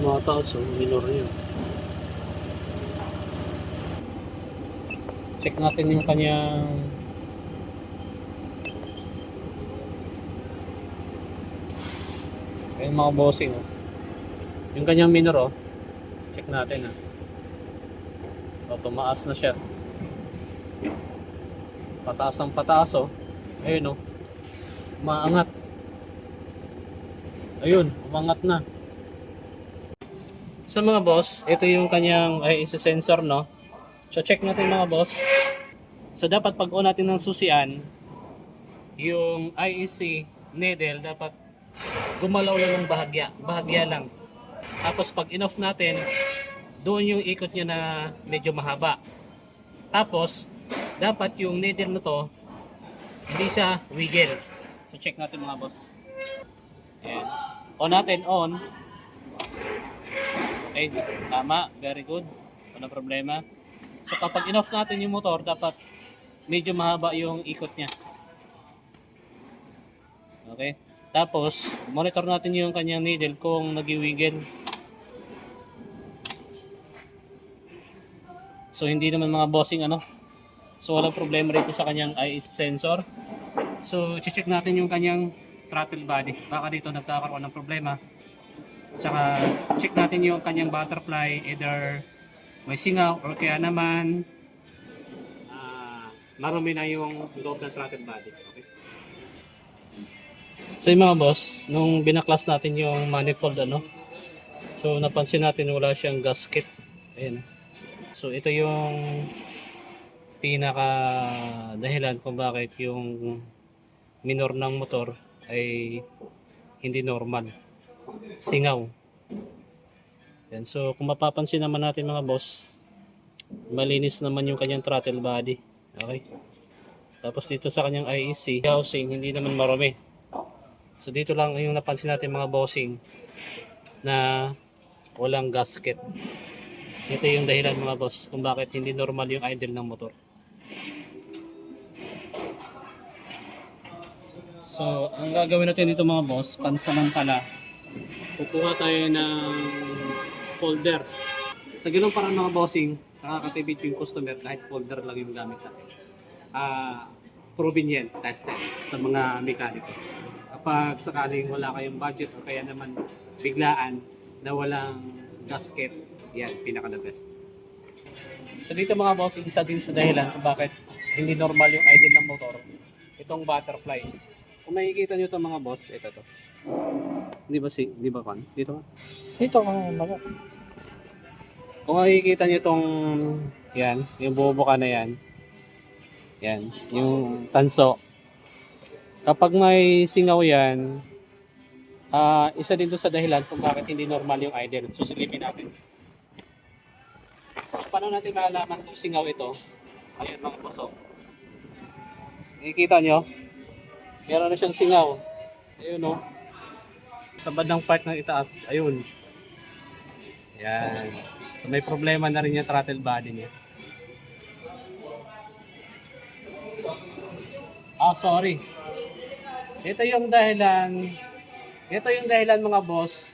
Tumataas ang minor niya. Check natin yung kanyang ayun mga bossing oh. Yung kanyang minor oh. Check natin ah. So, tumaas na siya. Pataas ang pataas oh. Ayun oh. Umaangat. Ayun, umangat na. Sa mga boss, ito yung kanyang sensor no. So check natin mga boss. So dapat pag on natin ng susian, yung IEC needle dapat gumalaw lang ng bahagya lang. Tapos pag in-off natin, doon yung ikot niya na medyo mahaba. Tapos dapat yung needle na to hindi siya wiggle. So check natin mga boss. Ayan. On natin, on. Okay, tama, very good. Walang problema. So kapag in-off natin yung motor, dapat medyo mahaba yung ikot niya. Okay? Tapos, monitor natin yung kanyang needle kung nag-wiggle. So hindi naman mga bossing ano. So walang problema rito sa kanyang IEC sensor. So check natin yung kanyang throttle body. Baka dito nagkakaroon ng problema. Tsaka check natin yung kanyang butterfly, either may singaw or kaya naman marumi na yung loob ng throttle body. Okay? So yung mga boss, nung binaklas natin yung manifold ano, so napansin natin wala siyang gasket. Ayan. So ito yung pinaka dahilan kung bakit yung minor ng motor ay hindi normal. Singaw. Yan. So kung mapapansin naman natin mga boss, malinis naman yung kanyang throttle body. Okay. Tapos dito sa kanyang IEC housing, hindi naman marumi. So dito lang yung napansin natin mga bossing na walang gasket. Ito yung dahilan mga boss kung bakit hindi normal yung idle ng motor. So ang gagawin natin dito mga boss, pansamantala kukuha tayo ng folder. Sa ganung parang mga bossing, nakakatipid yung customer kahit folder lang yung gamit natin. Proven yan, tested sa mga mekaniko. Kapag sakaling wala kayong budget o kaya naman biglaan na walang gasket, yan, pinaka the best. So dito mga bossing, isa din sa dahilan kung bakit hindi normal yung idle ng motor, itong butterfly. Kung makikita nyo ito mga boss, ito to. Di ba kan? Dito ka? Dito ang bago. Kung makikita nyo itong, yan, yung bubuka na yan. Yan, yung tanso. Kapag may singaw yan, isa din sa dahilan kung bakit hindi normal yung idle. Susilipin natin. So, paano natin malalaman kung singaw ito? Ayun mga boss. Nakikita nyo? Meron na siyang singaw. Ayun o. Sa bandang part ng itaas. Ayun. Yan. So, may problema na rin yung throttle body niya. Sorry. Ito yung dahilan mga boss.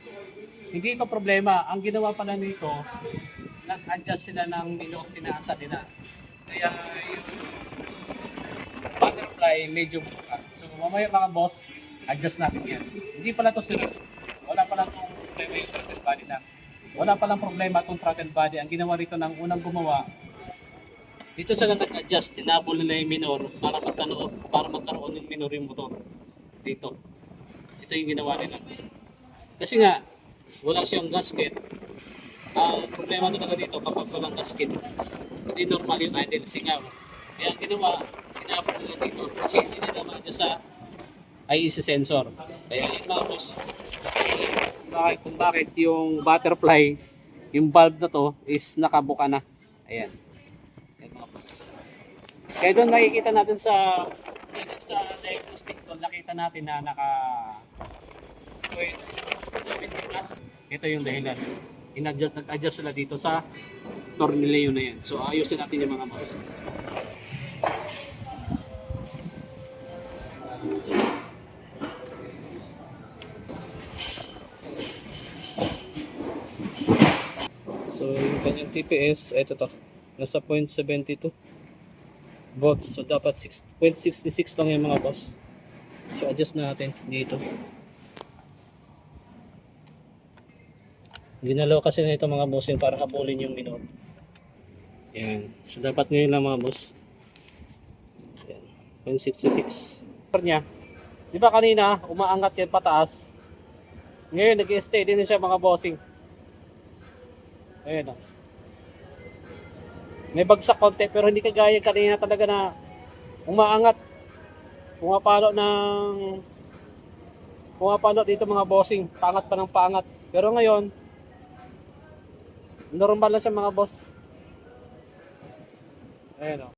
Hindi ito problema. Ang ginawa pala nito, nag-adjust sila ng minor tinaasa nila. Kaya yung butterfly medyo buka. So mamaya mga boss, adjust natin yan. Hindi pala to sila. Wala pala itong problema yung throttle body na. Wala palang problema itong throttle body. Ang ginawa rito ng unang gumawa, dito sila nag-adjust, tinabol nila yung minor para magkaroon ng minor yung motor. Dito. Ito yung ginawa nila. Kasi nga, wala siyang gasket. Ang problema talaga dito kapag walang gasket, hindi normal yung idle singaw. Kaya ang ginawa, tinabol nila dito kasi hindi nila ma-adjust sa IEC sensor. Kaya yung mga boss, kung bakit yung butterfly, yung valve na to is nakabuka na. Ayan. Kaya doon nakikita natin sa diagnostic tool, nakita natin na naka 70 plus. Ito yung dahilan. Nag-adjust sila dito sa tornilyo na yan. So ayusin natin yung mga mas. So, yung kanyang TPS, ito to. Nasa 0.72 volts. So, dapat 0.66 lang yung mga boss. So, adjust natin dito. Ginalaw kasi na ito mga boss yun para habulin yung minor. Yan. So, dapat ngayon lang mga boss. Yan. 0.66. Niya. Di ba kanina, umaangat yan pataas. Ngayon, nag-stay din siya mga bossing. Ayan o. May bagsak konti pero hindi kagaya kanina talaga na umaangat. Pumapalo dito mga bossing. Pangat pa ng pangat. Pero ngayon, normal lang siya mga boss. Ayan o.